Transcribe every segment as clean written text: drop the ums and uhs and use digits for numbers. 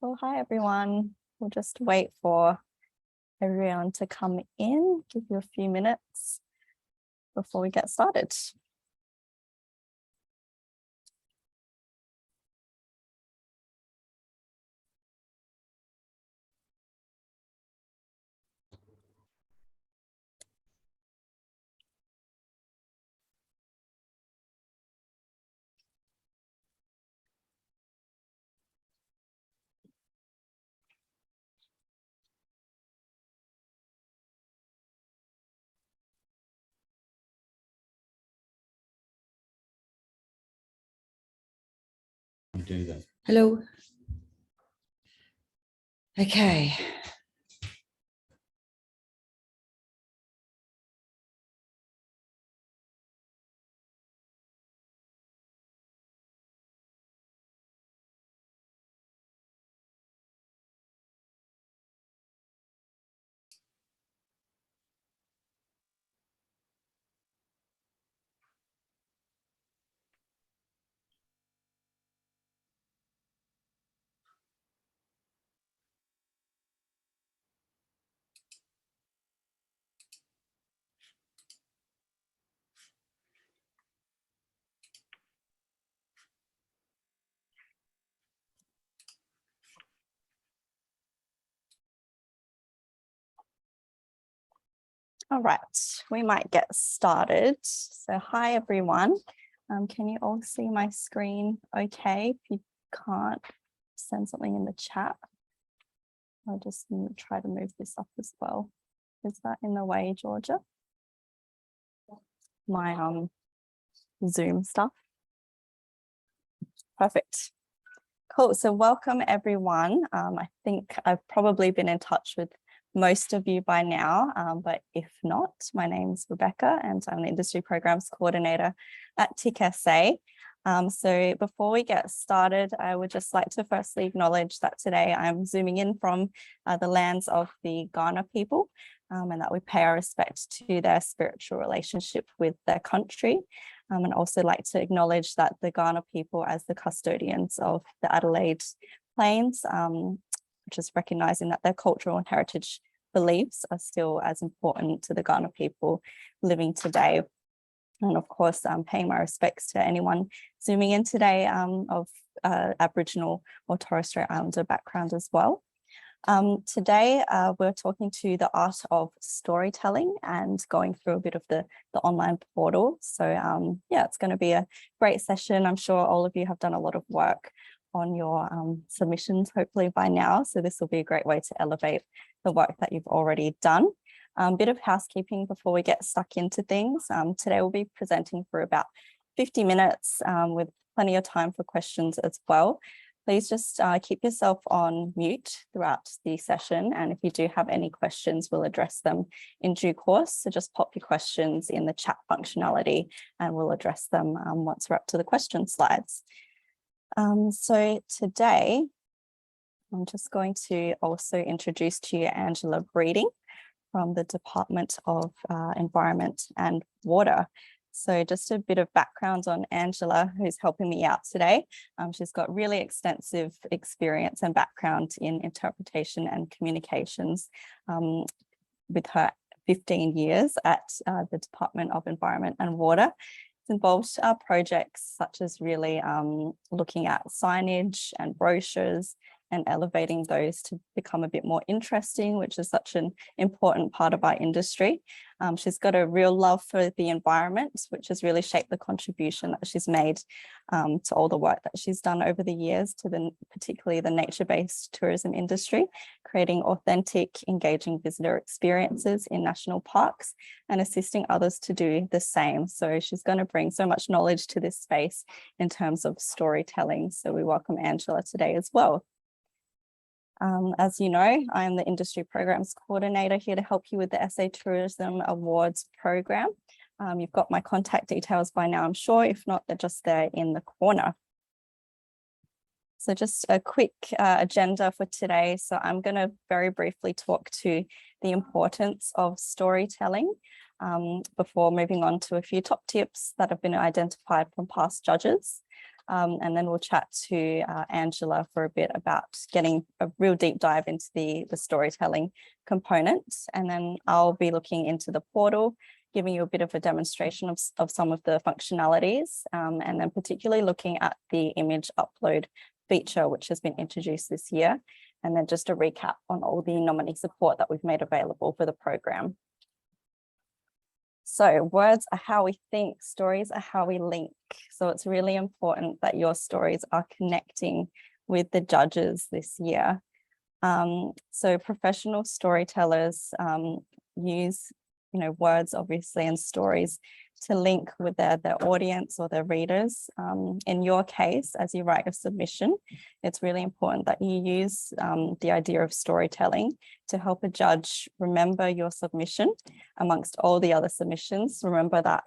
Well, hi everyone. We'll just wait for everyone to come in, give you a few minutes before we get started. Do that. Hello. Okay. All right, we might get started. So hi everyone. Can you all see my screen okay? If you can't, send something in the chat. I'll just try to move this up as well. Is that in the way, Georgia? My Zoom stuff. Perfect. Cool. So welcome everyone. I think I've probably been in touch with most of you by now, but if not, my name's Rebecca and I'm the Industry Programs Coordinator at TIC-SA. So before we get started, I would just like to firstly acknowledge that today I'm zooming in from the lands of the Kaurna people, and that we pay our respect to their spiritual relationship with their country. And also like to acknowledge that the Kaurna people as the custodians of the Adelaide Plains, which is recognising that their cultural and heritage beliefs are still as important to the Kaurna people living today. And of course, paying my respects to anyone zooming in today of Aboriginal or Torres Strait Islander background as well. Today, we're talking to the art of storytelling and going through a bit of the online portal. So yeah, it's going to be a great session. I'm sure all of you have done a lot of work on your submissions, hopefully by now. So this will be a great way to elevate the work that you've already done. Bit of housekeeping before we get stuck into things. Today we'll be presenting for about 50 minutes with plenty of time for questions as well. Please just keep yourself on mute throughout the session. And if you do have any questions, we'll address them in due course. So just pop your questions in the chat functionality and we'll address them once we're up to the question slides. So today, I'm just going to also introduce to you Angela Breeding from the Department of Environment and Water. So just a bit of background on Angela, who's helping me out today. She's got really extensive experience and background in interpretation and communications with her 15 years at the Department of Environment and Water. It's involved projects such as really looking at signage and brochures and elevating those to become a bit more interesting, which is such an important part of our industry. She's got a real love for the environment, which has really shaped the contribution that she's made to all the work that she's done over the years to particularly the nature-based tourism industry, creating authentic, engaging visitor experiences in national parks and assisting others to do the same. So she's going to bring so much knowledge to this space in terms of storytelling. So we welcome Angela today as well. As you know, I am the Industry Programs Coordinator here to help you with the SA Tourism Awards program. You've got my contact details by now, I'm sure. If not, they're just there in the corner. So just a quick agenda for today. So I'm going to very briefly talk to the importance of storytelling before moving on to a few top tips that have been identified from past judges. And then we'll chat to Angela for a bit about getting a real deep dive into the storytelling components. And then I'll be looking into the portal, giving you a bit of a demonstration of some of the functionalities, and then particularly looking at the image upload feature, which has been introduced this year. And then just a recap on all the nominee support that we've made available for the program. So words are how we think, stories are how we link. So it's really important that your stories are connecting with the judges this year. So professional storytellers use, words obviously and stories to link with their audience or their readers. In your case, as you write your submission, it's really important that you use the idea of storytelling to help a judge remember your submission amongst all the other submissions. Remember that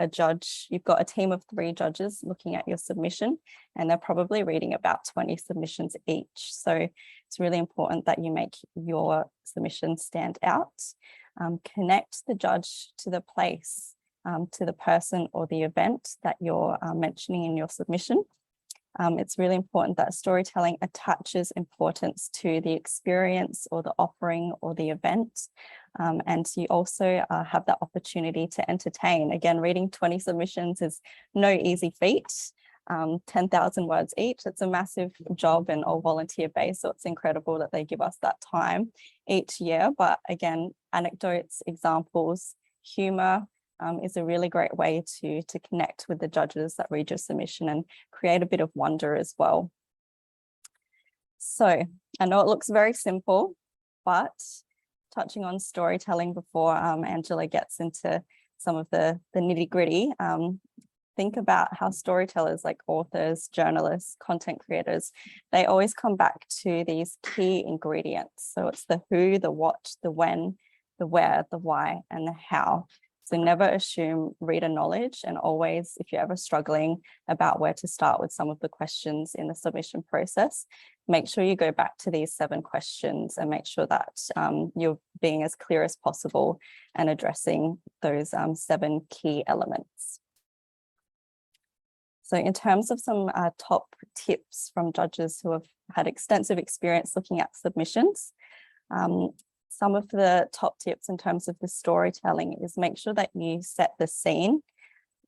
you've got a team of 3 judges looking at your submission, and they're probably reading about 20 submissions each. So it's really important that you make your submission stand out. Connect the judge to the place, to the person or the event that you're mentioning in your submission. It's really important that storytelling attaches importance to the experience or the offering or the event. And you also have that opportunity to entertain. Again, reading 20 submissions is no easy feat. 10,000 words each. It's a massive job and all volunteer based. So it's incredible that they give us that time each year. But again, anecdotes, examples, humor is a really great way to connect with the judges that read your submission and create a bit of wonder as well. So I know it looks very simple, but touching on storytelling before Angela gets into some of the nitty gritty, think about how storytellers like authors, journalists, content creators, they always come back to these key ingredients. So it's the who, the what, the when, the where, the why, and the how. So never assume reader knowledge, and always, if you're ever struggling about where to start with some of the questions in the submission process, make sure you go back to these 7 questions and make sure that you're being as clear as possible and addressing those 7 key elements. So in terms of some top tips from judges who have had extensive experience looking at submissions, some of the top tips in terms of the storytelling is make sure that you set the scene.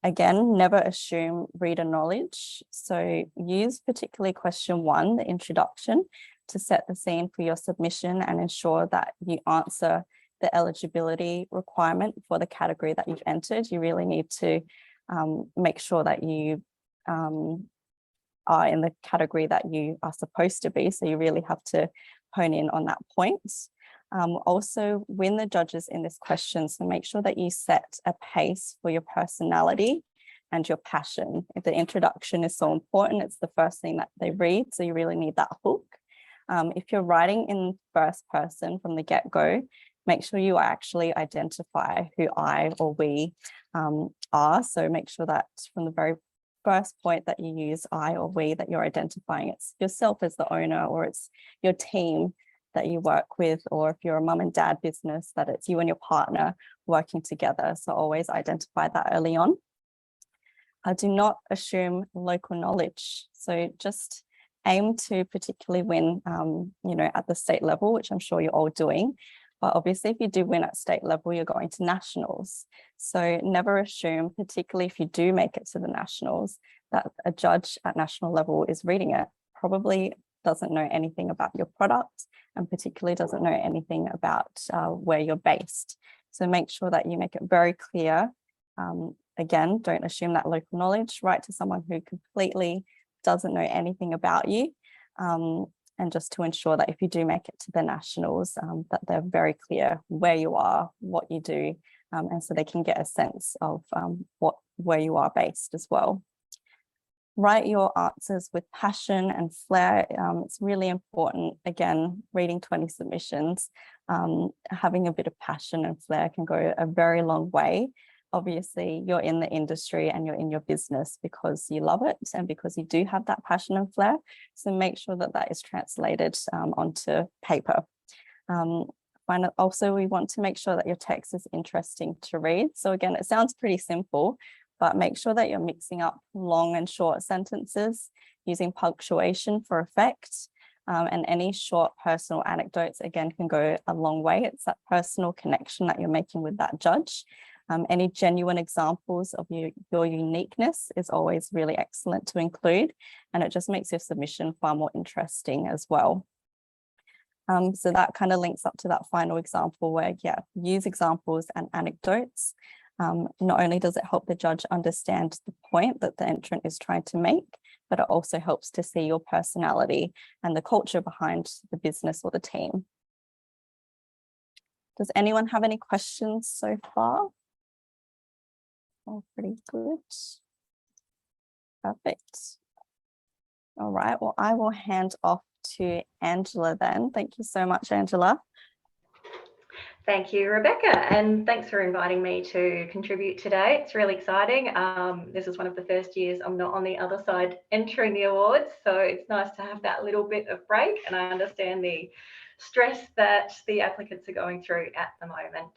Again, never assume reader knowledge. So use particularly question 1, the introduction, to set the scene for your submission and ensure that you answer the eligibility requirement for the category that you've entered. You really need to make sure that you are in the category that you are supposed to be. So you really have to hone in on that point. Also, win the judges in this question. So make sure that you set a pace for your personality and your passion. If the introduction is so important, it's the first thing that they read. So you really need that hook. If you're writing in first person from the get-go, make sure you actually identify who I or we are. So make sure that from the very first point that you use I or we, that you're identifying it's yourself as the owner, or it's your team that you work with, or if you're a mum and dad business, that it's you and your partner working together. So always identify that early on. Do not assume local knowledge. So just aim to particularly win, at the state level, which I'm sure you're all doing. But obviously, if you do win at state level, you're going to nationals. So never assume, particularly if you do make it to the nationals, that a judge at national level is reading it. Probably doesn't know anything about your product, and particularly doesn't know anything about where you're based. So make sure that you make it very clear. Again, don't assume that local knowledge. Write to someone who completely doesn't know anything about you. And just to ensure that if you do make it to the nationals, that they're very clear where you are, what you do, and so they can get a sense of where you are based as well. Write your answers with passion and flair. It's really important. Again, reading 20 submissions, having a bit of passion and flair can go a very long way. Obviously, you're in the industry and you're in your business because you love it and because you do have that passion and flair. So make sure that that is translated onto paper. Also, we want to make sure that your text is interesting to read. So again, it sounds pretty simple, but make sure that you're mixing up long and short sentences. using punctuation for effect. And any short personal anecdotes, again, can go a long way. It's that personal connection that you're making with that judge. Any genuine examples of your uniqueness is always really excellent to include, and it just makes your submission far more interesting as well. So that kind of links up to that final example where, yeah, use examples and anecdotes. Not only does it help the judge understand the point that the entrant is trying to make, but it also helps to see your personality and the culture behind the business or the team. Does anyone have any questions so far? Oh, pretty good. Perfect. All right, well, I will hand off to Angela then. Thank you so much, Angela. Thank you, Rebecca, and thanks for inviting me to contribute today. It's really exciting. This is one of the first years I'm not on the other side entering the awards, so it's nice to have that little bit of break, and I understand the stress that the applicants are going through at the moment.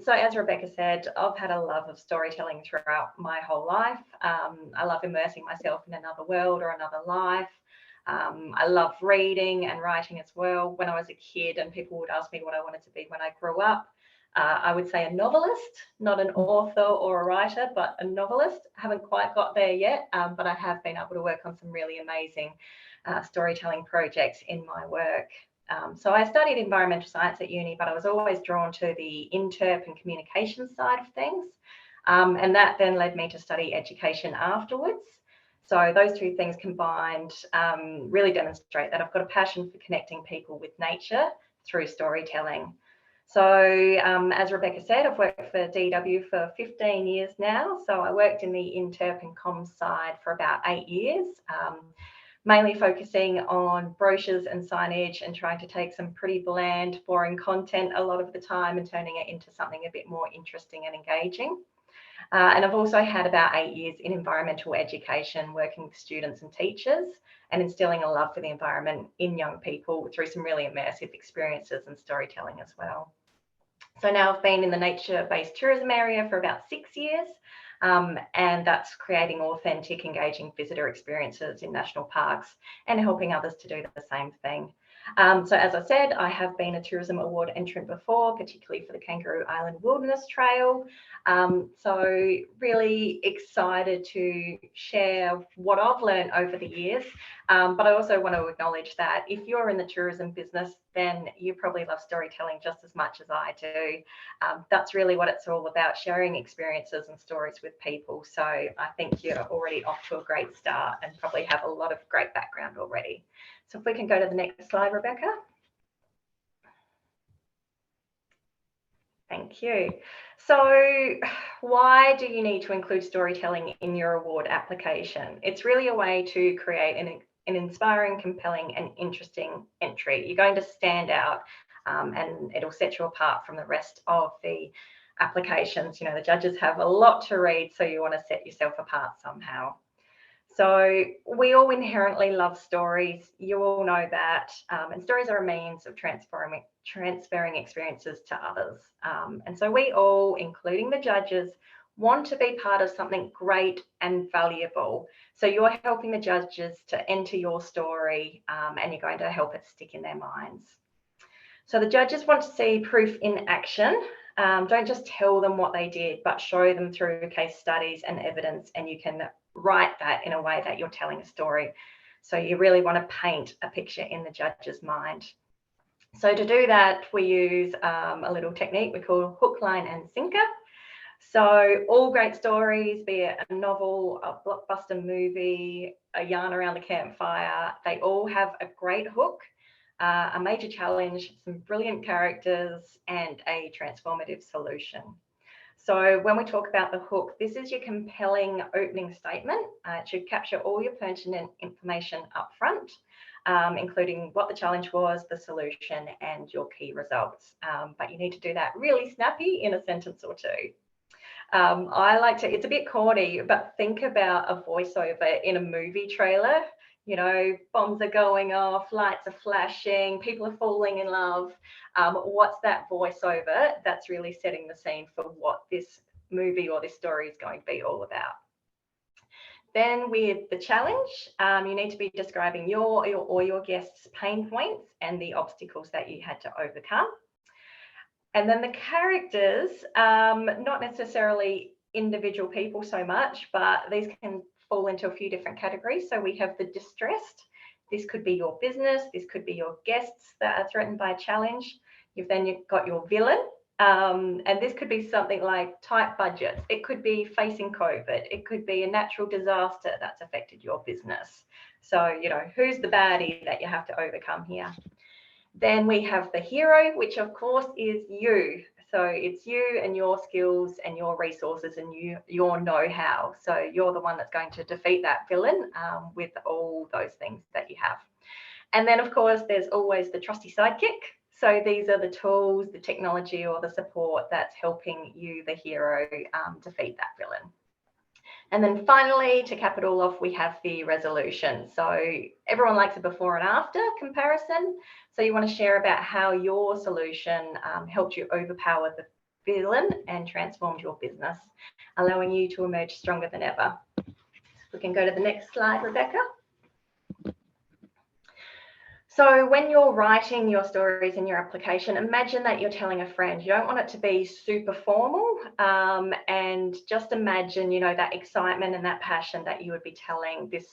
So as Rebecca said, I've had a love of storytelling throughout my whole life. I love immersing myself in another world or another life. I love reading and writing as well. When I was a kid and people would ask me what I wanted to be when I grew up, I would say a novelist, not an author or a writer, but a novelist. I haven't quite got there yet, but I have been able to work on some really amazing storytelling projects in my work. So I studied environmental science at uni, but I was always drawn to the interp and communication side of things. And that then led me to study education afterwards. So those two things combined really demonstrate that I've got a passion for connecting people with nature through storytelling. So as Rebecca said, I've worked for DW for 15 years now. So I worked in the interp and comms side for about 8 years, mainly focusing on brochures and signage and trying to take some pretty bland, boring content a lot of the time and turning it into something a bit more interesting and engaging. And I've also had about 8 years in environmental education, working with students and teachers and instilling a love for the environment in young people through some really immersive experiences and storytelling as well. So now I've been in the nature-based tourism area for about 6 years, and that's creating authentic, engaging visitor experiences in national parks and helping others to do the same thing. So as I said, I have been a Tourism Award entrant before, particularly for the Kangaroo Island Wilderness Trail. So really excited to share what I've learned over the years. But I also want to acknowledge that if you're in the tourism business, then you probably love storytelling just as much as I do. That's really what it's all about, sharing experiences and stories with people. So I think you're already off to a great start and probably have a lot of great background already. So if we can go to the next slide, Rebecca. Thank you. So why do you need to include storytelling in your award application? It's really a way to create an inspiring, compelling and interesting entry. You're going to stand out and it'll set you apart from the rest of the applications. You know, the judges have a lot to read, so you want to set yourself apart somehow. So we all inherently love stories. You all know that. And stories are a means of transferring experiences to others. And so we all, including the judges, want to be part of something great and valuable. So you're helping the judges to enter your story and you're going to help it stick in their minds. So the judges want to see proof in action. Don't just tell them what they did, but show them through case studies and evidence, and you can write that in a way that you're telling a story. So you really want to paint a picture in the judge's mind. So to do that, we use a little technique we call hook, line and sinker. So all great stories, be it a novel, a blockbuster movie, a yarn around the campfire, they all have a great hook, a major challenge, some brilliant characters and a transformative solution. So when we talk about the hook, this is your compelling opening statement. It should capture all your pertinent information up front, including what the challenge was, the solution, and your key results. But you need to do that really snappy in a sentence or two. I like to, it's a bit corny, but think about a voiceover in a movie trailer. You know, bombs are going off, lights are flashing, people are falling in love. What's that voiceover that's really setting the scene for what this movie or this story is going to be all about? Then with the challenge, you need to be describing your or your guests' pain points and the obstacles that you had to overcome. And then the characters, not necessarily individual people so much, but these can fall into a few different categories. So we have the distressed. This could be your business. This could be your guests that are threatened by a challenge. You've got your villain. And this could be something like tight budgets. It could be facing COVID. It could be a natural disaster that's affected your business. So, who's the baddie that you have to overcome here? Then we have the hero, which of course is you. So it's you and your skills and your resources and your know-how. So you're the one that's going to defeat that villain with all those things that you have. And then of course, there's always the trusty sidekick. So these are the tools, the technology or the support that's helping you, the hero, defeat that villain. And then finally, to cap it all off, we have the resolution. So everyone likes a before and after comparison. So you want to share about how your solution helped you overpower the villain and transformed your business, allowing you to emerge stronger than ever. We can go to the next slide, Rebecca. So when you're writing your stories in your application, imagine that you're telling a friend. You don't want it to be super formal, and just imagine, that excitement and that passion that you would be telling this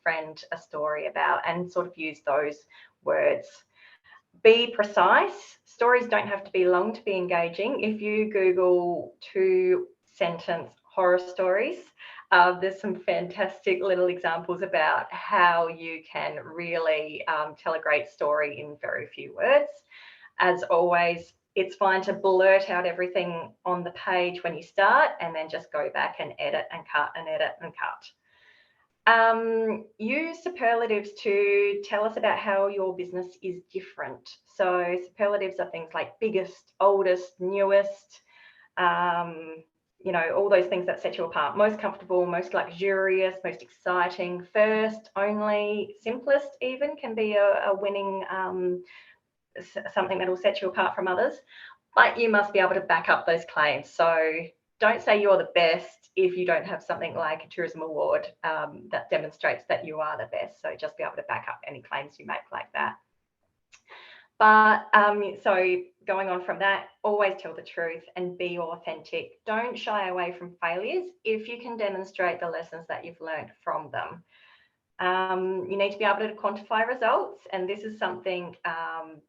friend a story about, and sort of use those words. Be precise. Stories don't have to be long to be engaging. If you Google 2-sentence horror stories, there's some fantastic little examples about how you can really tell a great story in very few words. As always, it's fine to blurt out everything on the page when you start and then just go back and edit and cut and edit and cut. Use superlatives to tell us about how your business is different. So superlatives are things like biggest, oldest, newest, all those things that set you apart. Most comfortable, most luxurious, most exciting, first, only, simplest even can be a winning, something that will set you apart from others. But you must be able to back up those claims. So don't say you're the best if you don't have something like a tourism award that demonstrates that you are the best. So just be able to back up any claims you make like that. But so going on from that, always tell the truth and be authentic. Don't shy away from failures if you can demonstrate the lessons that you've learned from them. You need to be able to quantify results, and this is something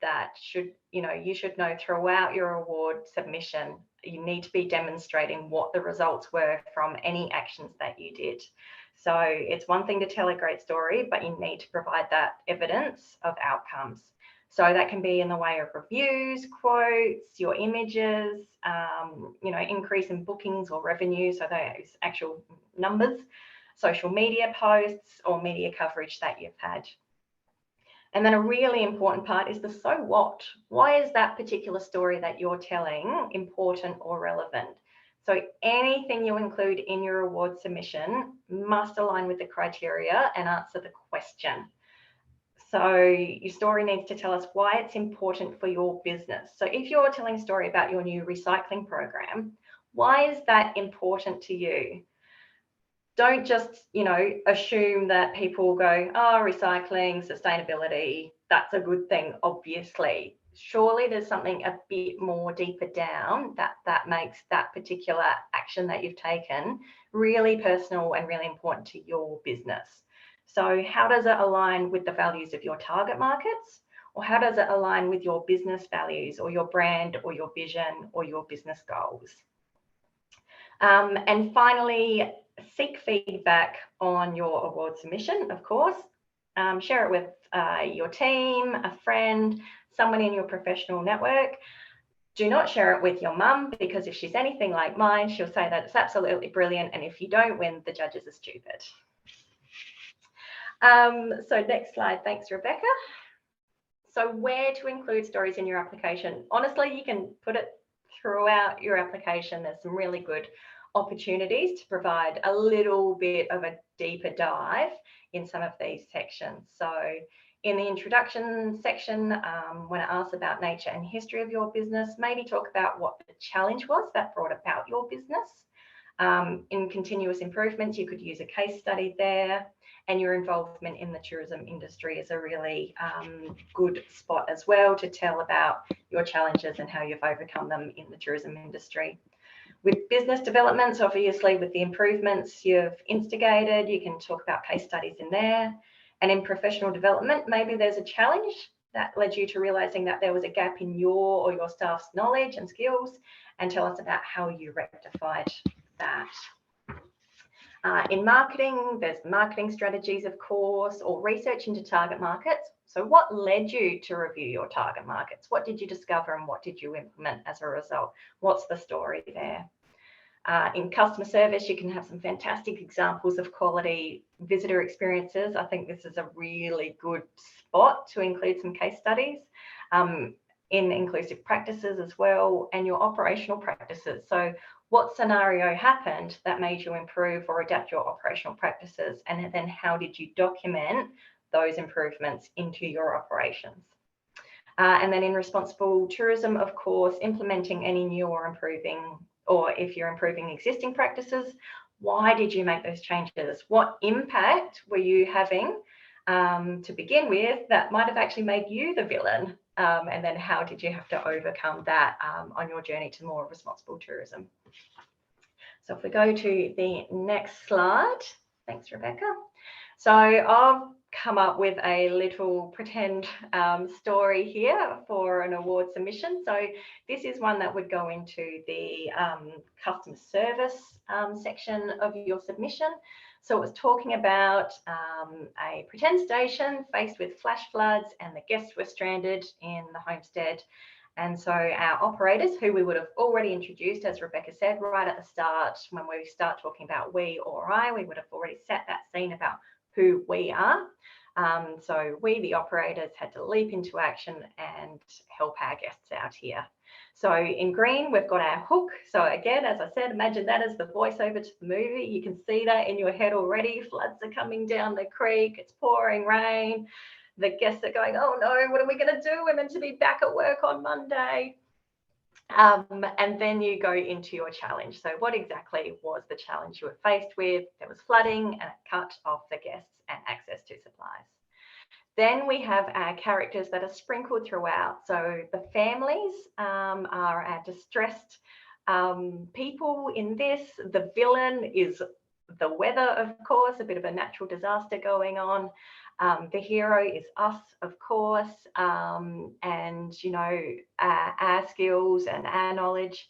that you should know throughout your award submission. You need to be demonstrating what the results were from any actions that you did. So it's one thing to tell a great story, but you need to provide that evidence of outcomes. So that can be in the way of reviews, quotes, your images, increase in bookings or revenue, so those actual numbers, social media posts or media coverage that you've had. And then a really important part is the so what. Why is that particular story that you're telling important or relevant? So anything you include in your award submission must align with the criteria and answer the question. So your story needs to tell us why it's important for your business. So if you're telling a story about your new recycling program, why is that important to you? Don't just, assume that people go, oh, recycling, sustainability, that's a good thing, obviously. Surely there's something a bit more deeper down that makes that particular action that you've taken really personal and really important to your business. So how does it align with the values of your target markets? Or how does it align with your business values or your brand or your vision or your business goals? And finally, seek feedback on your award submission, of course. Share it with your team, a friend, someone in your professional network. Do not share it with your mum, because if she's anything like mine, she'll say that it's absolutely brilliant. And if you don't win, the judges are stupid. So next slide. Thanks, Rebecca. So where to include stories in your application? Honestly, you can put it throughout your application. There's some really good opportunities to provide a little bit of a deeper dive in some of these sections. So in the introduction section, when it asks about nature and history of your business, maybe talk about what the challenge was that brought about your business. In continuous improvements, you could use a case study there, and your involvement in the tourism industry is a really good spot as well to tell about your challenges and how you've overcome them in the tourism industry. With business developments, obviously with the improvements you've instigated, you can talk about case studies in there. And in professional development, maybe there's a challenge that led you to realizing that there was a gap in your or your staff's knowledge and skills, and tell us about how you rectified that. In marketing, there's marketing strategies, of course, or research into target markets. So what led you to review your target markets? What did you discover and what did you implement as a result? What's the story there? In customer service, you can have some fantastic examples of quality visitor experiences. I think this is a really good spot to include some case studies. In inclusive practices as well, and your operational practices. So what scenario happened that made you improve or adapt your operational practices, and then how did you document those improvements into your operations? And then in responsible tourism, of course, implementing any new or improving, or if you're improving existing practices, why did you make those changes? What impact were you having to begin with that might have actually made you the villain? And then how did you have to overcome that on your journey to more responsible tourism? So if we go to the next slide, thanks, Rebecca. So I've come up with a little pretend story here for an award submission. So this is one that would go into the customer service section of your submission. So it was talking about a pretend station faced with flash floods, and the guests were stranded in the homestead. And so our operators, who we would have already introduced, as Rebecca said, right at the start, when we start talking about we or I, we would have already set that scene about who we are. So we, the operators, had to leap into action and help our guests out here. So in green, we've got our hook. So again, as I said, imagine that as the voiceover to the movie. You can see that in your head already. Floods are coming down the creek. It's pouring rain. The guests are going, oh no, what are we going to do? We're meant to be back at work on Monday. And then you go into your challenge. So what exactly was the challenge you were faced with? There was flooding and it cut off the guests and access to supplies. Then we have our characters that are sprinkled throughout. So the families are our distressed people in this. The villain is the weather, of course, a bit of a natural disaster going on. The hero is us, of course, and, you know, our skills and our knowledge,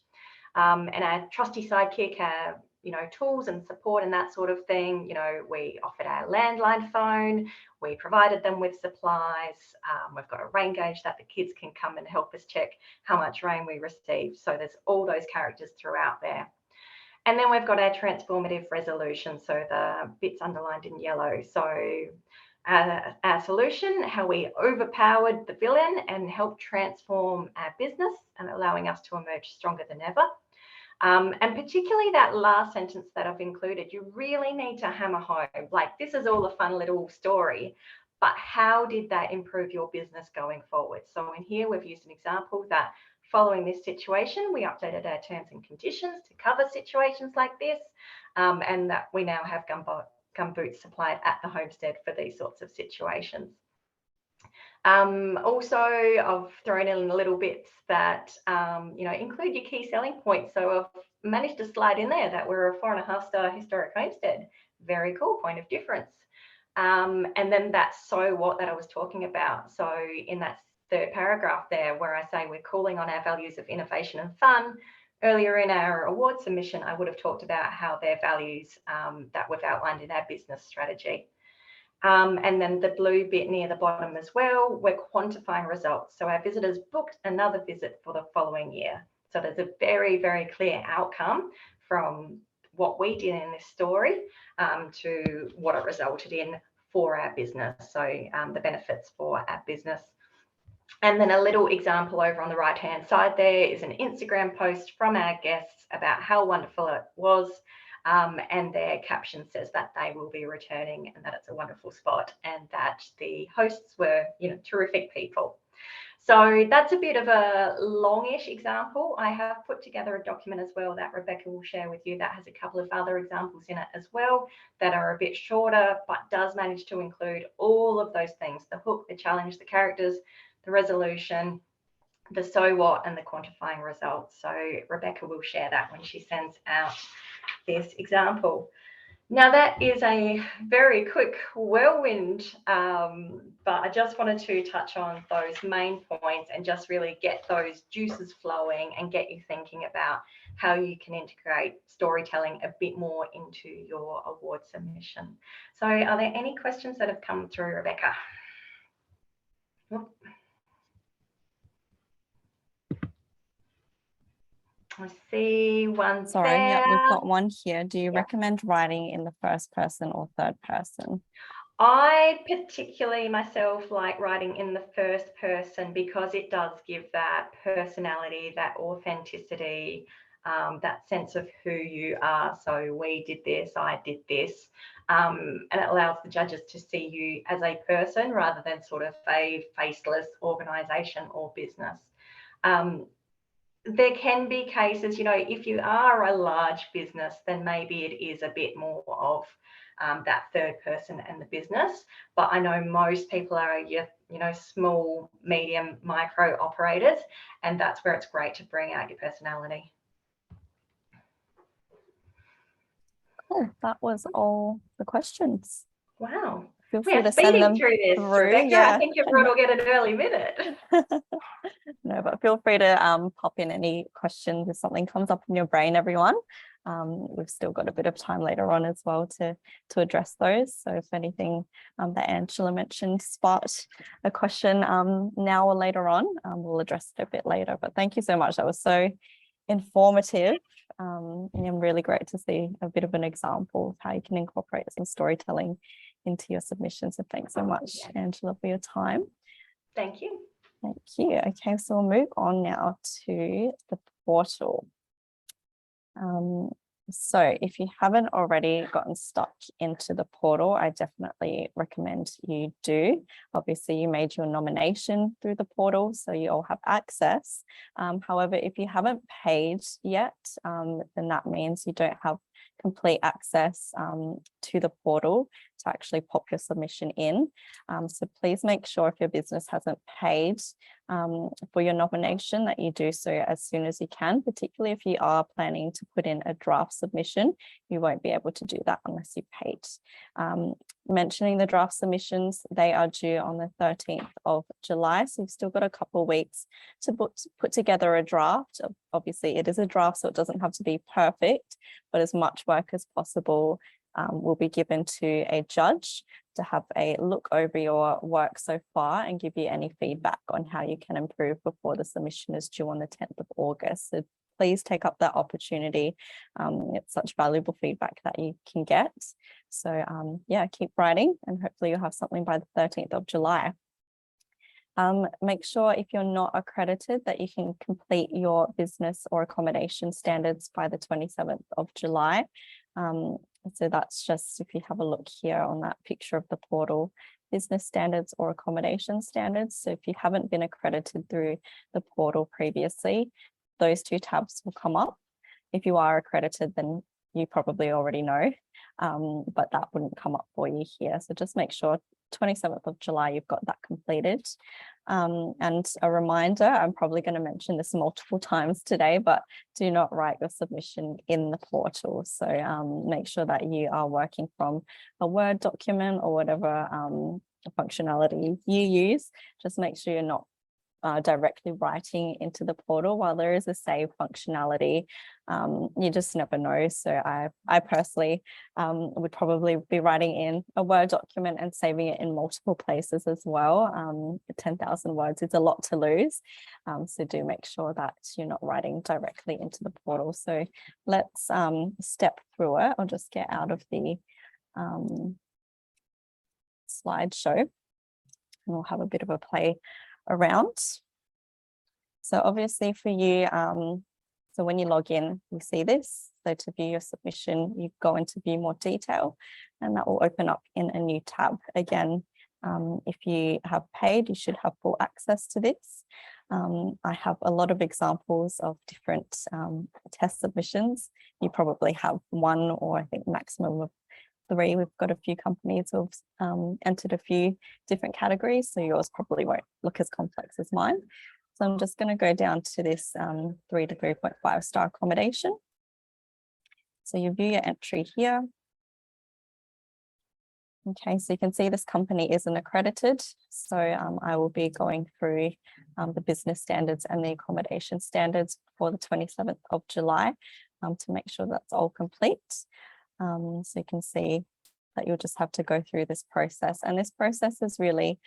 and our trusty sidekick, our, you know, tools and support and that sort of thing. You know, we offered our landline phone, we provided them with supplies, we've got a rain gauge that the kids can come and help us check how much rain we received. So there's all those characters throughout there. And then we've got our transformative resolution, so the bits underlined in yellow. So our solution, how we overpowered the villain and helped transform our business and allowing us to emerge stronger than ever. And particularly that last sentence that I've included, you really need to hammer home, like, this is all a fun little story, but how did that improve your business going forward? So in here, we've used an example that following this situation, we updated our terms and conditions to cover situations like this, and that we now have gumboots supplied at the homestead for these sorts of situations. Also, I've thrown in little bits that, you know, include your key selling points. So I've managed to slide in there that we're a 4.5-star historic homestead. Very cool, point of difference. And then that so what that I was talking about. So in that third paragraph there, where I say we're calling on our values of innovation and fun, earlier in our award submission, I would have talked about how their values that we've outlined in our business strategy. And then the blue bit near the bottom as well, we're quantifying results. So our visitors booked another visit for the following year. So there's a very, very clear outcome from what we did in this story to what it resulted in for our business. So the benefits for our business. And then a little example over on the right-hand side there is an Instagram post from our guests about how wonderful it was. And their caption says that they will be returning and that it's a wonderful spot and that the hosts were, you know, terrific people. So that's a bit of a longish example. I have put together a document as well that Rebecca will share with you that has a couple of other examples in it as well that are a bit shorter, but does manage to include all of those things: the hook, the challenge, the characters, the resolution, the so what, and the quantifying results. So Rebecca will share that when she sends out this example. Now that is a very quick whirlwind, but I just wanted to touch on those main points and just really get those juices flowing and get you thinking about how you can integrate storytelling a bit more into your award submission. So are there any questions that have come through, Rebecca? I see one. Sorry, there. yeah, we've got one here. Do you Yeah. recommend writing in the first person or third person? I particularly myself like writing in the first person because it does give that personality, that authenticity, that sense of who you are. So we did this, I did this, and it allows the judges to see you as a person rather than sort of a faceless organisation or business. There can be cases, if you are a large business, then maybe it is a bit more of that third person and the business. But I know most people are, small, medium, micro operators, and that's where it's great to bring out your personality. Cool. That was all the questions. Wow. Feel We free are to send them speeding through this, through. Rebecca. Yeah. I think everyone will get an early minute. No, but feel free to pop in any questions if something comes up in your brain, everyone. We've still got a bit of time later on as well to address those. So if anything that Angela mentioned sparked a question now or later on, we'll address it a bit later. But thank you so much. That was so informative. And really great to see a bit of an example of how you can incorporate some storytelling into your submissions. So thanks so much, Angela, for your time. Thank you. Thank you. Okay, so we'll move on now to the portal. So if you haven't already gotten stuck into the portal, I definitely recommend you do. Obviously, you made your nomination through the portal, so you all have access. However, if you haven't paid yet, then that means you don't have complete access to the portal to actually pop your submission in. So please make sure if your business hasn't paid for your nomination that you do so as soon as you can, particularly if you are planning to put in a draft submission. You won't be able to do that unless you paid. Mentioning the draft submissions, they are due on the 13th of July. So you've still got a couple of weeks to put together a draft. Obviously, it is a draft, so it doesn't have to be perfect, but as much work as possible will be given to a judge to have a look over your work so far and give you any feedback on how you can improve before the submission is due on the 10th of August. So please take up that opportunity. It's such valuable feedback that you can get. So yeah, keep writing and hopefully you'll have something by the 13th of July. Make sure if you're not accredited that you can complete your business or accommodation standards by the 27th of July. So that's just if you have a look here on that picture of the portal, business standards or accommodation standards. So if you haven't been accredited through the portal previously, those two tabs will come up. If you are accredited, then you probably already know, but that wouldn't come up for you here. So just make sure 27th of July, you've got that completed. And a reminder, I'm probably going to mention this multiple times today, but do not write your submission in the portal. So make sure that you are working from a Word document or whatever functionality you use. Just make sure you're not directly writing into the portal. While there is a save functionality, you just never know. So I personally would probably be writing in a Word document and saving it in multiple places as well. 10,000 words is a lot to lose. So do make sure that you're not writing directly into the portal. So let's step through it. I'll just get out of the slideshow and we'll have a bit of a play around. So obviously for you, so when you log in, you see this. So to view your submission, you go into view more detail and that will open up in a new tab. Again, If you have paid, you should have full access to this. I have a lot of examples of different test submissions. You probably have one, or I think maximum of 3. We've got a few companies who have entered a few different categories, so yours probably won't look as complex as mine. So I'm just going to go down to this 3 to 3.5 star accommodation. So you view your entry here. Okay, so you can see this company isn't accredited. So I will be going through the business standards and the accommodation standards for the 27th of July to make sure that's all complete. So you can see that you'll just have to go through this process. And this process is really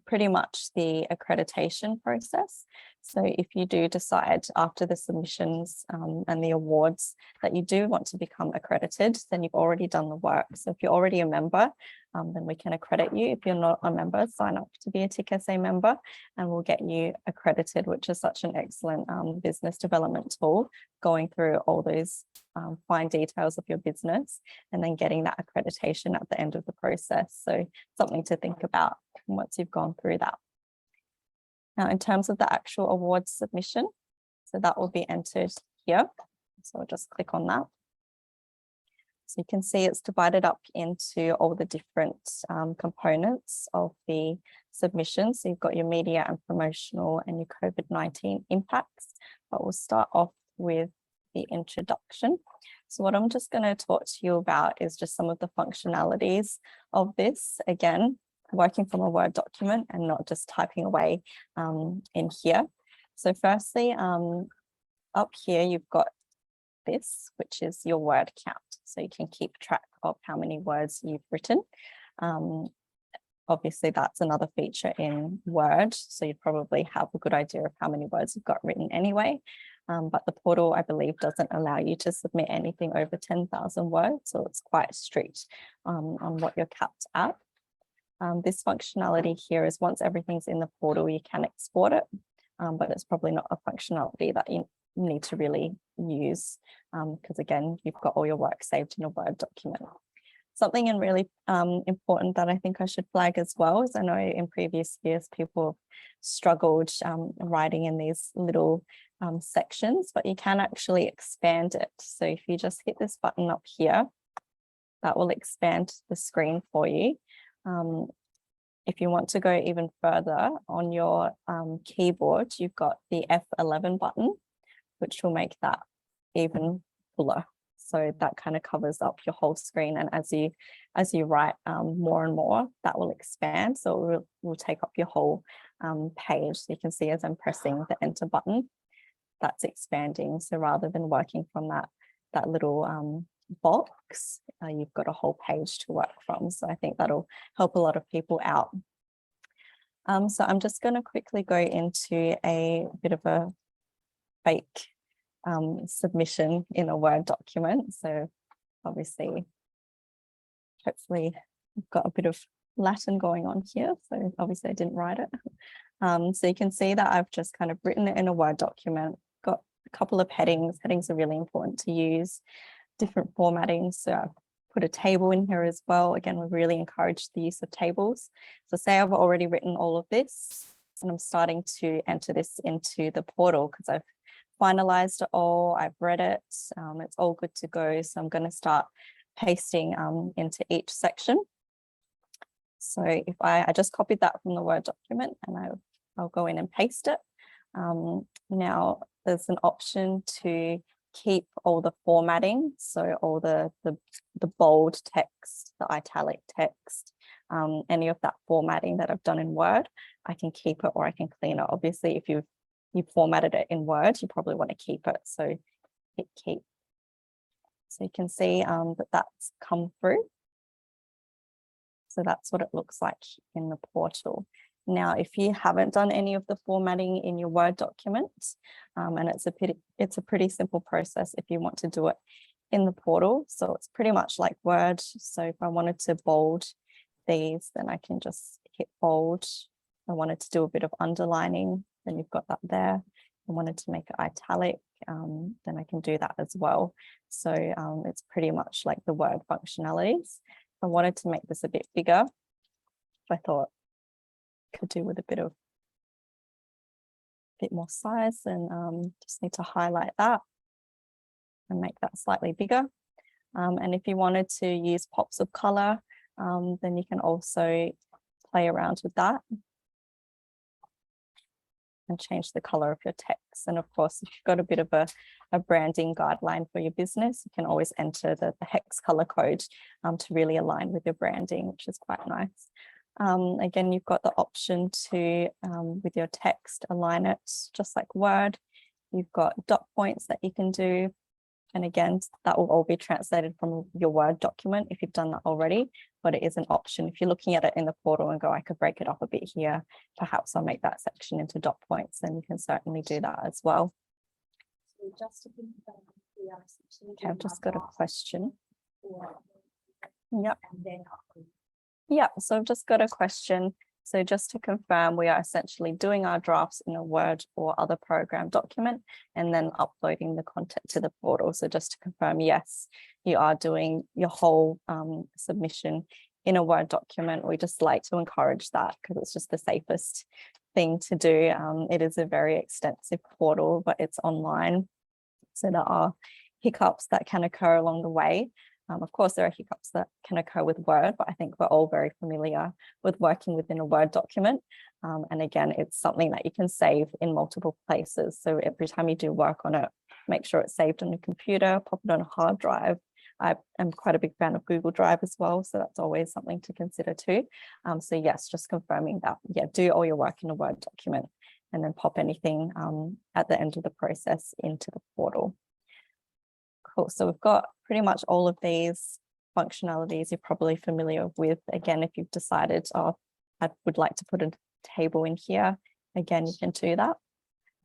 pretty much the accreditation process. So if you do decide after the submissions and the awards that you do want to become accredited, then you've already done the work. So if you're already a member, then we can accredit you. If you're not a member, sign up to be a TIC-SA member and we'll get you accredited, which is such an excellent business development tool, going through all those fine details of your business and then getting that accreditation at the end of the process. So something to think about once you've gone through that. Now, in terms of the actual awards submission, so that will be entered here. So I'll just click on that. So you can see it's divided up into all the different components of the submission. So you've got your media and promotional and your COVID-19 impacts, but we'll start off with the introduction. So what I'm just going to talk to you about is just some of the functionalities of this. Again, working from a Word document and not just typing away in here. So firstly, up here, you've got this, which is your word count. So you can keep track of how many words you've written. Obviously, that's another feature in Word. So you probably have a good idea of how many words you've got written anyway. But the portal, I believe, doesn't allow you to submit anything over 10,000 words. So it's quite strict on what you're capped at. This functionality here is once everything's in the portal, you can export it, but it's probably not a functionality that you need to really use because again, you've got all your work saved in a Word document. Something really important that I think I should flag as well is I know in previous years people have struggled writing in these little sections, but you can actually expand it. So if you just hit this button up here, that will expand the screen for you. If you want to go even further on your keyboard, you've got the F11 button, which will make that even fuller. So that kind of covers up your whole screen. And as you write more and more, that will expand. So it will take up your whole page. So you can see as I'm pressing the enter button, that's expanding. So rather than working from that little box, you've got a whole page to work from. So I think that'll help a lot of people out. So I'm just going to quickly go into a bit of a fake submission in a Word document. So obviously, hopefully I've got a bit of Latin going on here. So obviously I didn't write it. So you can see that I've just kind of written it in a Word document, got a couple of headings. Headings are really important to use, different formatting. So I've put a table in here as well. Again, we really encourage the use of tables. So say I've already written all of this and I'm starting to enter this into the portal because I've finalized it all, I've read it, it's all good to go. So I'm going to start pasting into each section. So if I just copied that from the Word document and I'll go in and paste it. Now there's an option to keep all the formatting. So all the bold text, the italic text, any of that formatting that I've done in Word, I can keep it or I can clean it. Obviously, if you formatted it in Word, you probably want to keep it. So hit keep. So you can see that that's come through. So that's what it looks like in the portal. Now, if you haven't done any of the formatting in your Word document, and it's a pretty simple process if you want to do it in the portal. So it's pretty much like Word. So if I wanted to bold these, then I can just hit bold. If I wanted to do a bit of underlining, then you've got that there. I wanted to make it italic, then I can do that as well. So it's pretty much like the Word functionalities. If I wanted to make this a bit bigger, I thought could do with a bit more size, and just need to highlight that and make that slightly bigger. And if you wanted to use pops of color, then you can also play around with that and change the color of your text. And of course, if you've got a bit of a branding guideline for your business, you can always enter the hex color code to really align with your branding, which is quite nice. Again, you've got the option to, with your text, align it just like Word. You've got dot points that you can do. And again, that will all be translated from your Word document if you've done that already, but it is an option. If you're looking at it in the portal and go, I could break it up a bit here, perhaps I'll make that section into dot points, then you can certainly do that as well. Okay, I've just got a question. Yep. Yeah, so I've just got a question. So just to confirm, we are essentially doing our drafts in a Word or other program document and then uploading the content to the portal. So just to confirm, yes, you are doing your whole submission in a Word document. We just like to encourage that because it's just the safest thing to do. It is a very extensive portal, but it's online. So there are hiccups that can occur along the way. Of course, there are hiccups that can occur with Word, but I think we're all very familiar with working within a Word document. And again, it's something that you can save in multiple places. So every time you do work on it, make sure it's saved on your computer, pop it on a hard drive. I am quite a big fan of Google Drive as well, so that's always something to consider too. So yes, just confirming that, yeah, do all your work in a Word document and then pop anything at the end of the process into the portal. Cool, so we've got pretty much all of these functionalities you're probably familiar with. Again, if you've decided, oh, I would like to put a table in here, again, you can do that.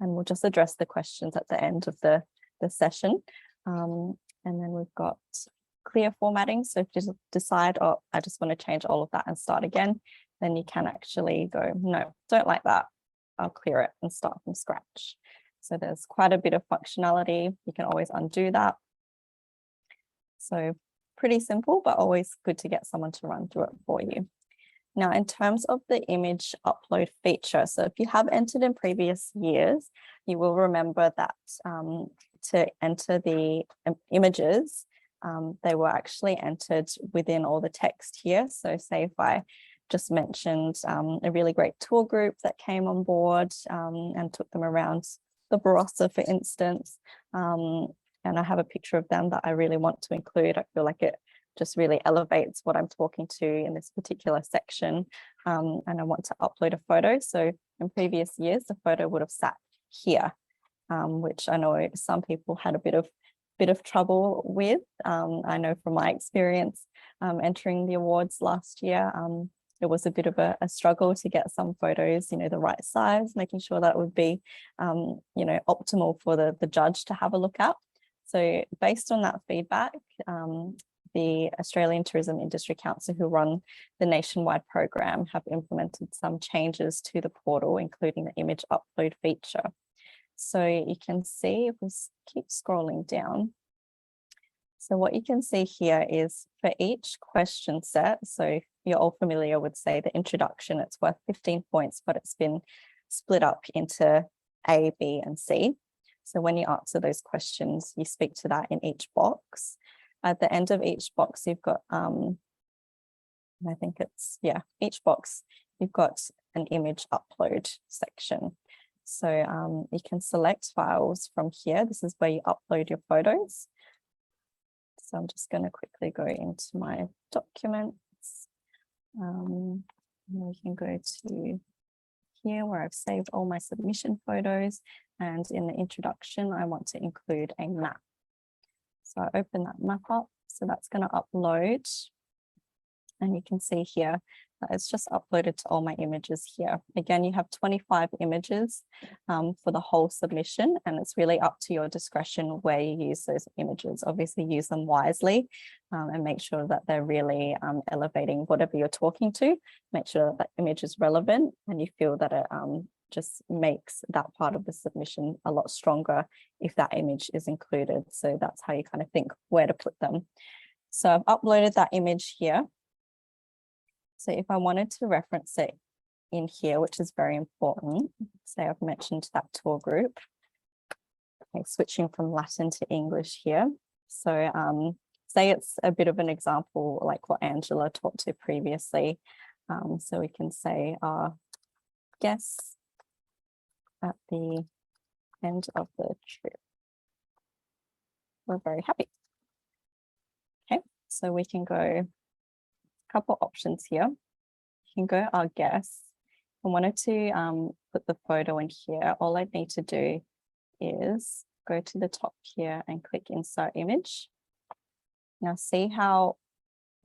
And we'll just address the questions at the end of the session. And then we've got clear formatting. So if you decide, oh, I just want to change all of that and start again, then you can actually go, no, don't like that. I'll clear it and start from scratch. So there's quite a bit of functionality. You can always undo that. So pretty simple, but always good to get someone to run through it for you. Now, in terms of the image upload feature, so if you have entered in previous years, you will remember that to enter the images, they were actually entered within all the text here. So say if I just mentioned a really great tour group that came on board and took them around the Barossa, for instance, and I have a picture of them that I really want to include. I feel like it just really elevates what I'm talking to in this particular section. And I want to upload a photo. So in previous years, the photo would have sat here, which I know some people had a bit of trouble with. I know from my experience entering the awards last year, it was a bit of a struggle to get some photos, the right size, making sure that would be, optimal for the judge to have a look at. So based on that feedback, the Australian Tourism Industry Council, who run the nationwide program, have implemented some changes to the portal, including the image upload feature. So you can see, if we keep scrolling down, so what you can see here is for each question set, so you're all familiar with, say, the introduction, it's worth 15 points, but it's been split up into A, B, and C. So when you answer those questions, you speak to that in each box. At the end of each box, you've got, I think it's, yeah, each box, you've got an image upload section. So you can select files from here. This is where you upload your photos. So I'm just going to quickly go into my documents. We can go to here where I've saved all my submission photos, and in the introduction I want to include a map. So I open that map up, so that's going to upload, and you can see here that it's just uploaded to all my images here. Again, you have 25 images for the whole submission, and it's really up to your discretion where you use those images. Obviously use them wisely and make sure that they're really elevating whatever you're talking to. Make sure that that image is relevant and you feel that it just makes that part of the submission a lot stronger if that image is included. So that's how you kind of think where to put them. So I've uploaded that image here. So if I wanted to reference it in here, which is very important, say I've mentioned that tour group, okay, switching from Latin to English here. So say it's a bit of an example like what Angela taught to previously. So we can say our guests at the end of the trip we're very happy. Okay, so we can go a couple options here. You can go our guests. If I wanted to put the photo in here, all I need to do is go to the top here and click insert image. Now see how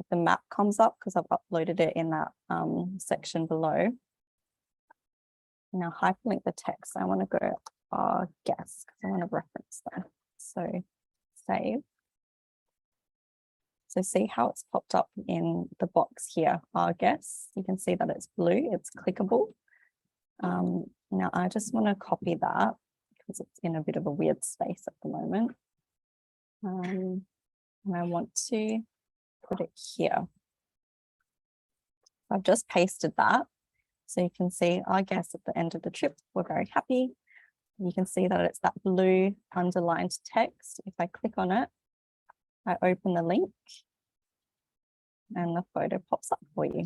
the map comes up because I've uploaded it in that section below. Now hyperlink the text. I want to go our guests because I want to reference them. So save. So see how it's popped up in the box here, our guests. You can see that it's blue, it's clickable. Now I just want to copy that because it's in a bit of a weird space at the moment. And I want to put it here. I've just pasted that. So you can see our guests at the end of the trip, we're very happy. You can see that it's that blue underlined text. If I click on it, I open the link and the photo pops up for you.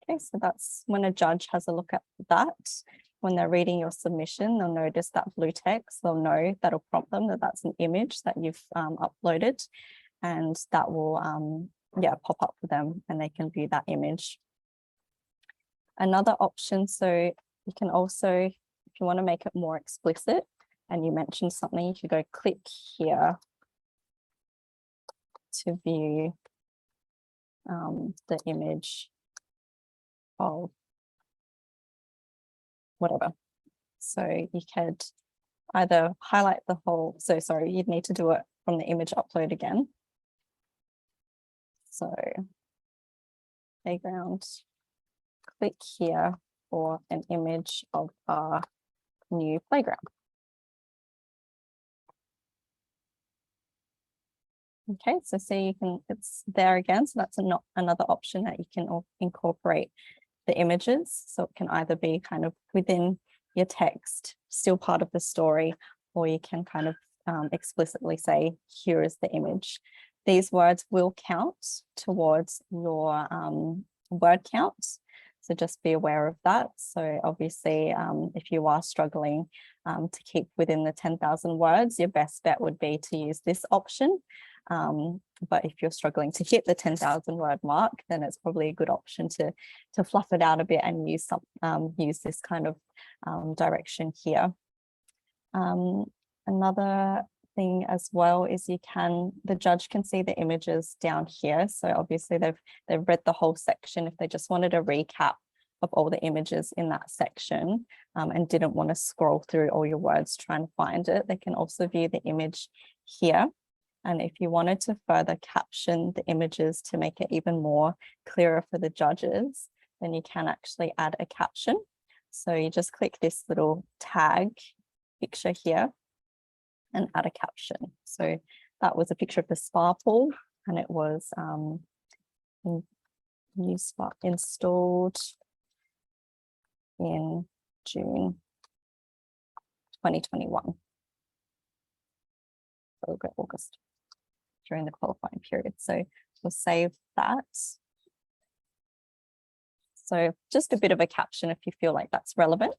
Okay, so that's when a judge has a look at that. When they're reading your submission, they'll notice that blue text. They'll know, that'll prompt them that that's an image that you've uploaded, and that will pop up for them and they can view that image. Another option, so you can also, if you want to make it more explicit and you mentioned something, you could go click here to view the image of whatever. So you could either highlight the whole, so sorry, you'd need to do it from the image upload again. So playground, click here for an image of our new playground. Okay, so see, you can, it's there again. So that's another option that you can incorporate the images. So it can either be kind of within your text, still part of the story, or you can kind of explicitly say, here is the image. These words will count towards your word count. So just be aware of that. So obviously, if you are struggling to keep within the 10,000 words, your best bet would be to use this option. But if you're struggling to hit the 10,000 word mark, then it's probably a good option to fluff it out a bit and use this kind of direction here. Another thing as well is the judge can see the images down here. So obviously they've read the whole section. If they just wanted a recap of all the images in that section and didn't want to scroll through all your words trying to find it, they can also view the image here. And if you wanted to further caption the images to make it even more clearer for the judges, then you can actually add a caption. So you just click this little tag picture here and add a caption. So that was a picture of the spa pool, and it was new spa installed in June 2021. So we'll go August during the qualifying period. So we'll save that. So just a bit of a caption if you feel like that's relevant.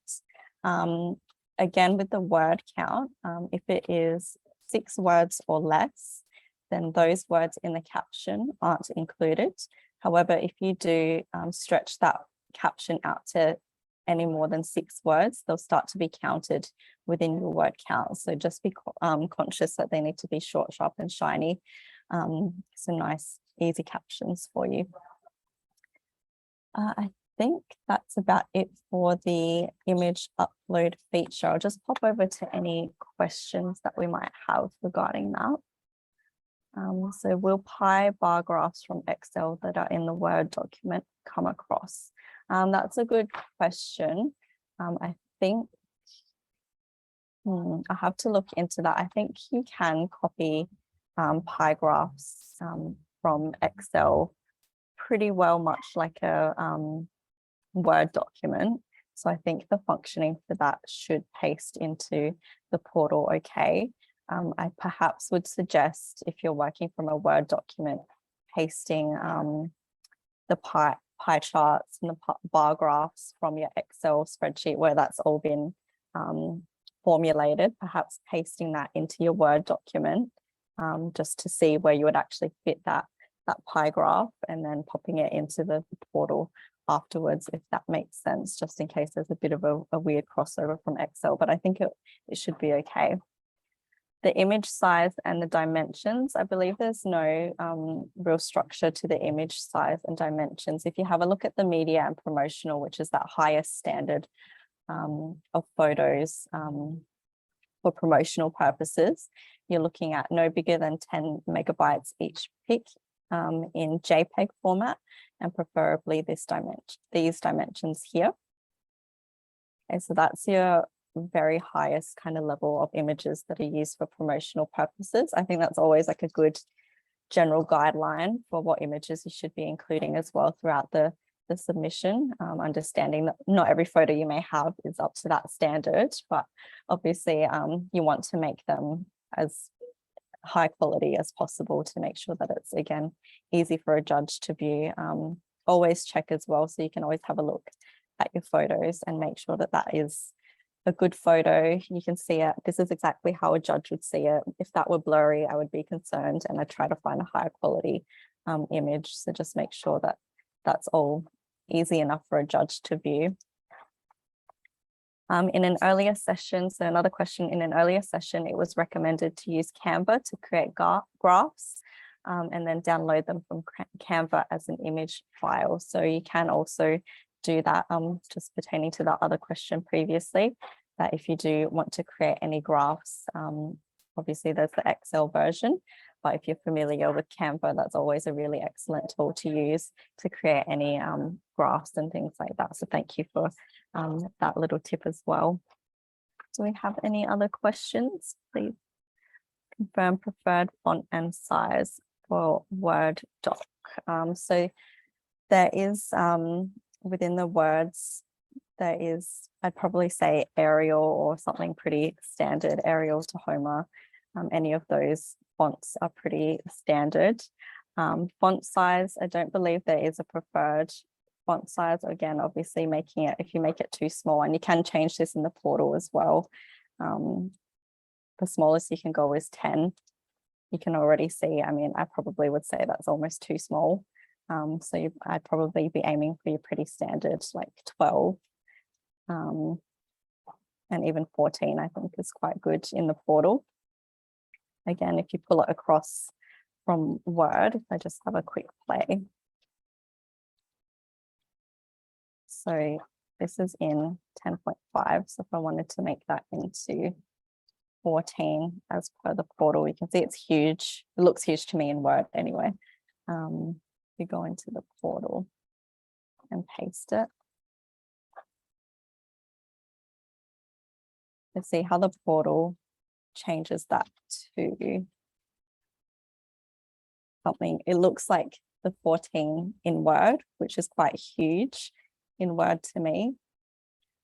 Again, with the word count, if it is 6 words or less, then those words in the caption aren't included. However, if you do stretch that caption out to any more than 6 words, they'll start to be counted within your word count. So just be conscious that they need to be short, sharp and shiny. Some nice, easy captions for you. I think that's about it for the image upload feature. I'll just pop over to any questions that we might have regarding that. So will pie bar graphs from Excel that are in the Word document come across? That's a good question. I think I have to look into that. I think you can copy pie graphs from Excel pretty well much like a Word document. So I think the functioning for that should paste into the portal okay. I perhaps would suggest, if you're working from a Word document, pasting the pie charts and the bar graphs from your Excel spreadsheet where that's all been formulated, perhaps pasting that into your Word document just to see where you would actually fit that pie graph, and then popping it into the portal afterwards, if that makes sense, just in case there's a bit of a weird crossover from Excel, but I think it should be okay. The image size and the dimensions, I believe there's no real structure to the image size and dimensions. If you have a look at the media and promotional, which is that highest standard of photos for promotional purposes, you're looking at no bigger than 10 megabytes each pic in JPEG format, and preferably these dimensions here. Okay, so that's your very highest kind of level of images that are used for promotional purposes. I think that's always like a good general guideline for what images you should be including as well throughout the submission, understanding that not every photo you may have is up to that standard, but obviously you want to make them as high quality as possible to make sure that it's, again, easy for a judge to view. Always check as well, so you can always have a look at your photos and make sure that that is a good photo. You can see it. This is exactly how a judge would see it. If that were blurry, I would be concerned, and I try to find a higher quality image. So just make sure that that's all easy enough for a judge to view. In an earlier session, so another question, in an earlier session, it was recommended to use Canva to create graphs and then download them from Canva as an image file. So you can also do that, just pertaining to that other question previously, that if you do want to create any graphs, obviously there's the Excel version, but if you're familiar with Canva, that's always a really excellent tool to use to create any graphs and things like that. So thank you for that little tip as well. Do we have any other questions? Please confirm preferred font and size for Word doc. So there is within the words, there is, I'd probably say Arial or something pretty standard, Arial to Homer. Any of those fonts are pretty standard. Font size, I don't believe there is a preferred font size. Again, obviously making it, if you make it too small, and you can change this in the portal as well. The smallest you can go is 10. You can already see, I mean, I probably would say that's almost too small. So I'd probably be aiming for your pretty standard, like 12. And even 14, I think, is quite good in the portal. Again, if you pull it across from Word, if I just have a quick play. So this is in 10.5. So if I wanted to make that into 14 as per the portal, you can see it's huge. It looks huge to me in Word anyway. You go into the portal and paste it. Let's see how the portal changes that to something. It looks like the 14 in Word, which is quite huge in Word to me.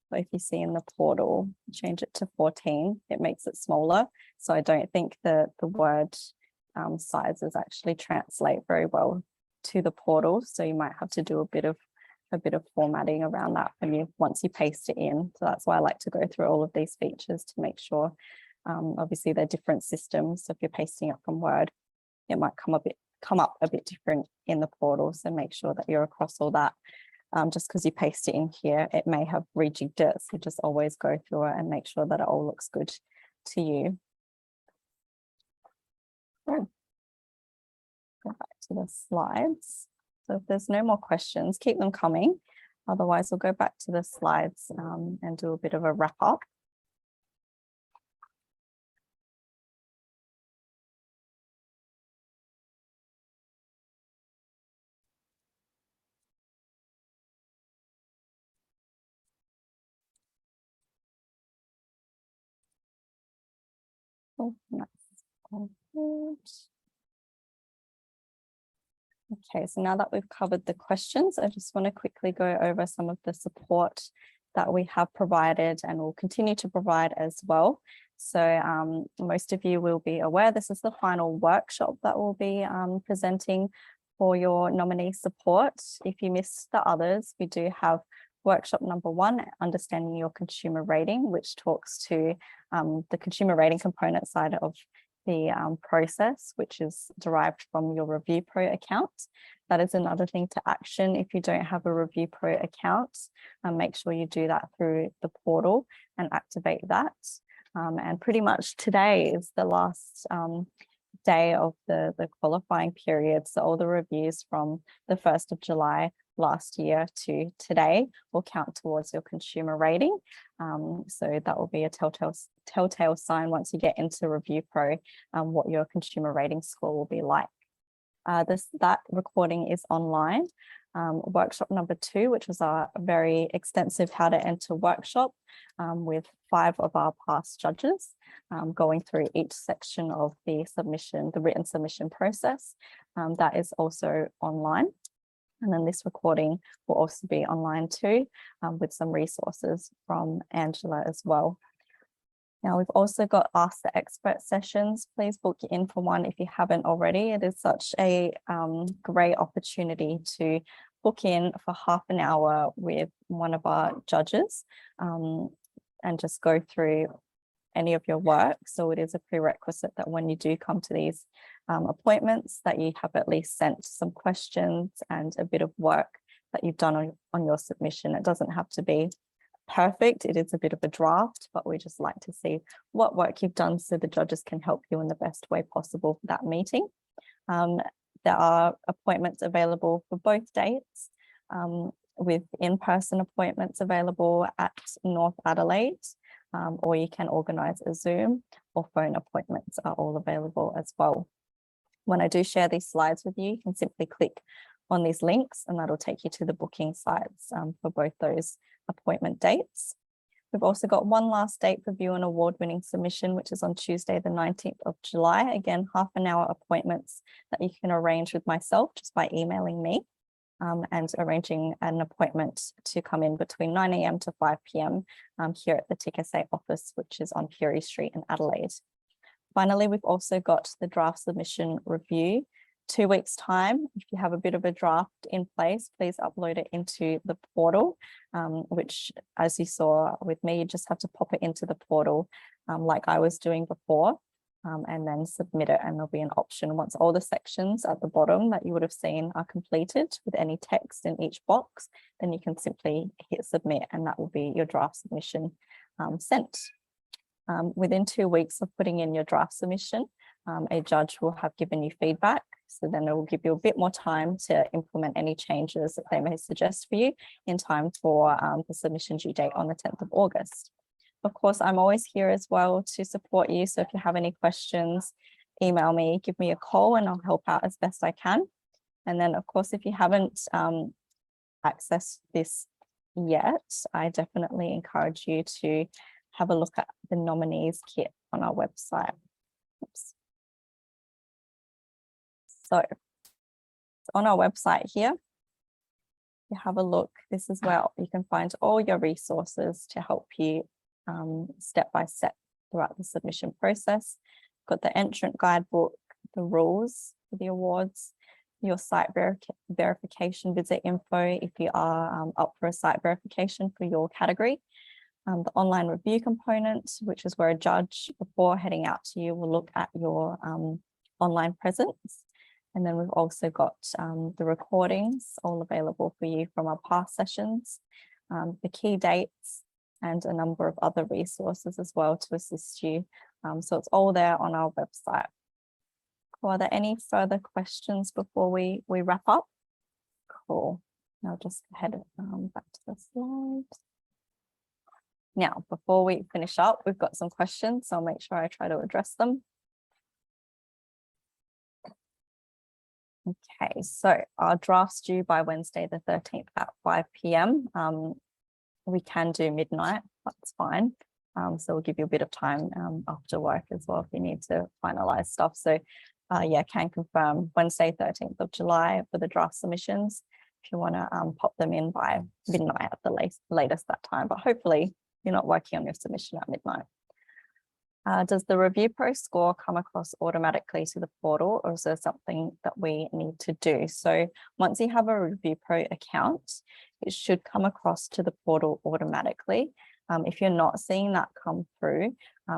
But if you see in the portal, change it to 14, it makes it smaller. So I don't think the Word sizes actually translate very well to the portal. So you might have to do a bit of formatting around that once you paste it in. So that's why I like to go through all of these features to make sure, obviously they're different systems. So if you're pasting it from Word, it might come up a bit different in the portal. So make sure that you're across all that. Just because you paste it in here, it may have rejigged it. So just always go through it and make sure that it all looks good to you. Go back to the slides. So if there's no more questions, keep them coming. Otherwise, we'll go back to the slides and do a bit of a wrap up. Oh, that's all good. Okay, so now that we've covered the questions, I just want to quickly go over some of the support that we have provided and will continue to provide as well. So most of you will be aware this is the final workshop that we'll be presenting for your nominee support. If you missed the others, we do have workshop number 1, understanding your consumer rating, which talks to the consumer rating component side of the process, which is derived from your Review Pro account. That is another thing to action. If you don't have a Review Pro account, make sure you do that through the portal and activate that. And pretty much today is the last day of the qualifying period. So all the reviews from the 1st of July last year to today will count towards your consumer rating. So that will be a telltale sign once you get into Review Pro, what your consumer rating score will be like. That recording is online. Workshop number 2, which was our very extensive how to enter workshop with 5 of our past judges, going through each section of the submission, the written submission process. That is also online. And then this recording will also be online too, with some resources from Angela as well. Now we've also got Ask the Expert sessions. Please book in for one if you haven't already. It is such a great opportunity to book in for half an hour with one of our judges and just go through any of your work. So it is a prerequisite that when you do come to these appointments, that you have at least sent some questions and a bit of work that you've done on your submission. It doesn't have to be perfect. It is a bit of a draft, but we just like to see what work you've done so the judges can help you in the best way possible for that meeting. There are appointments available for both dates, with in-person appointments available at North Adelaide, or you can organise a Zoom or phone appointments are all available as well. When I do share these slides with you, you can simply click on these links and that'll take you to the booking sites for both those appointment dates. We've also got one last date for view and award-winning submission, which is on Tuesday, the 19th of July. Again, half an hour appointments that you can arrange with myself just by emailing me and arranging an appointment to come in between 9 a.m. to 5 p.m. Here at the TICSA office, which is on Fury Street in Adelaide. Finally, we've also got the draft submission review. 2 weeks' time, if you have a bit of a draft in place, please upload it into the portal, which, as you saw with me, you just have to pop it into the portal like I was doing before, and then submit it. And there'll be an option once all the sections at the bottom that you would have seen are completed with any text in each box, then you can simply hit submit and that will be your draft submission sent. Within 2 weeks of putting in your draft submission, a judge will have given you feedback. So then it will give you a bit more time to implement any changes that they may suggest for you in time for the submission due date on the 10th of August. Of course, I'm always here as well to support you. So if you have any questions, email me, give me a call and I'll help out as best I can. And then of course, if you haven't accessed this yet, I definitely encourage you to have a look at the nominees kit on our website. Oops. So on our website here, you have a look. This is where you can find all your resources to help you step by step throughout the submission process. Got the entrant guidebook, the rules for the awards, your site verification visit info if you are up for a site verification for your category. The online review component, which is where a judge, before heading out to you, will look at your online presence. And then we've also got the recordings all available for you from our past sessions, the key dates, and a number of other resources as well to assist you. So it's all there on our website. Cool. Are there any further questions before we wrap up? Cool. I'll just head back to the slides. Now, before we finish up, we've got some questions, so I'll make sure I try to address them. Okay, so our draft's due by Wednesday the 13th at 5 p.m. We can do midnight, that's fine. So we'll give you a bit of time after work as well if you need to finalize stuff. So can confirm Wednesday, 13th of July for the draft submissions. If you want to pop them in by midnight at the latest that time, but hopefully you're not working on your submission at midnight. Does the Review Pro score come across automatically to the portal, or is there something that we need to do? So once you have a Review Pro account, it should come across to the portal automatically. If you're not seeing that come through,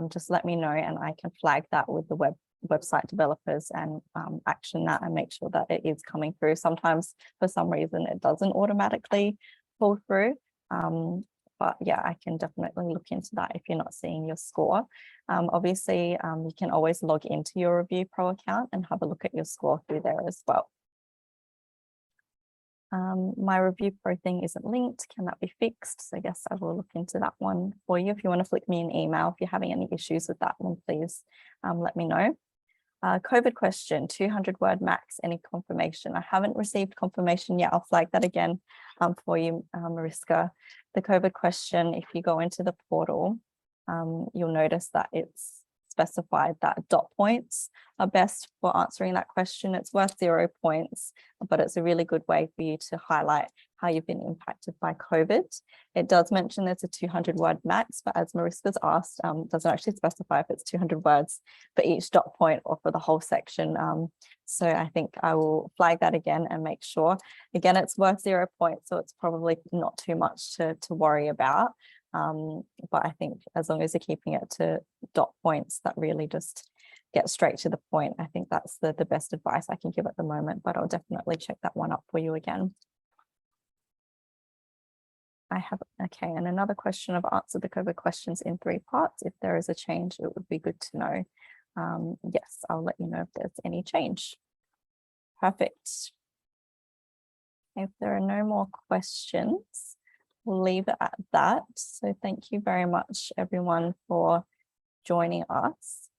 just let me know and I can flag that with the website developers and action that and make sure that it is coming through. Sometimes for some reason it doesn't automatically pull through. But yeah, I can definitely look into that if you're not seeing your score. Obviously, you can always log into your Review Pro account and have a look at your score through there as well. My Review Pro thing isn't linked. Can that be fixed? So I guess I will look into that one for you. If you want to flick me an email, if you're having any issues with that one, please let me know. COVID question, 200 word max, any confirmation? I haven't received confirmation yet. I'll flag that again for you, Mariska. The COVID question, if you go into the portal, you'll notice that it's specified that dot points are best for answering that question. It's worth 0 points, but it's a really good way for you to highlight how you've been impacted by COVID. It does mention there's a 200 word max, but as Mariska's asked, doesn't actually specify if it's 200 words for each dot point or for the whole section. So I think I will flag that again and make sure. Again, it's worth 0 points, so it's probably not too much to worry about. But I think as long as you're keeping it to dot points that really just get straight to the point, I think that's the best advice I can give at the moment, but I'll definitely check that one up for you again. Okay, and another question, I've answered the COVID questions in 3 parts. If there is a change, it would be good to know. Yes, I'll let you know if there's any change. Perfect. If there are no more questions, we'll leave it at that. So thank you very much, everyone, for joining us.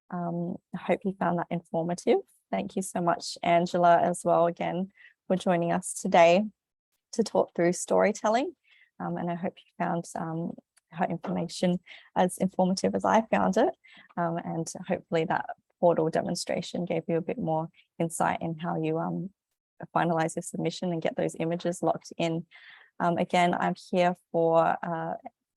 I hope you found that informative. Thank you so much, Angela, as well, again, for joining us today to talk through storytelling. And I hope you found her information as informative as I found it. And hopefully that portal demonstration gave you a bit more insight in how you finalize your submission and get those images locked in. Again, I'm here for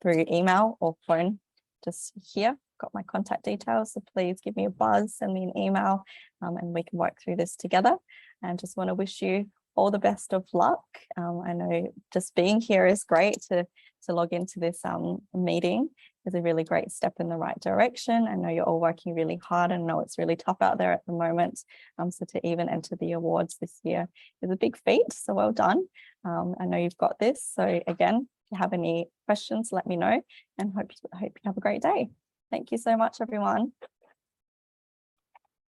through email or phone, just here, got my contact details. So please give me a buzz, send me an email, and we can work through this together. And just want to wish you all the best of luck. I know just being here is great to log into this meeting is a really great step in the right direction. I know you're all working really hard and know it's really tough out there at the moment. So to even enter the awards this year is a big feat. So well done. I know you've got this. So again, if you have any questions, let me know, and hope you have a great day. Thank you so much, everyone.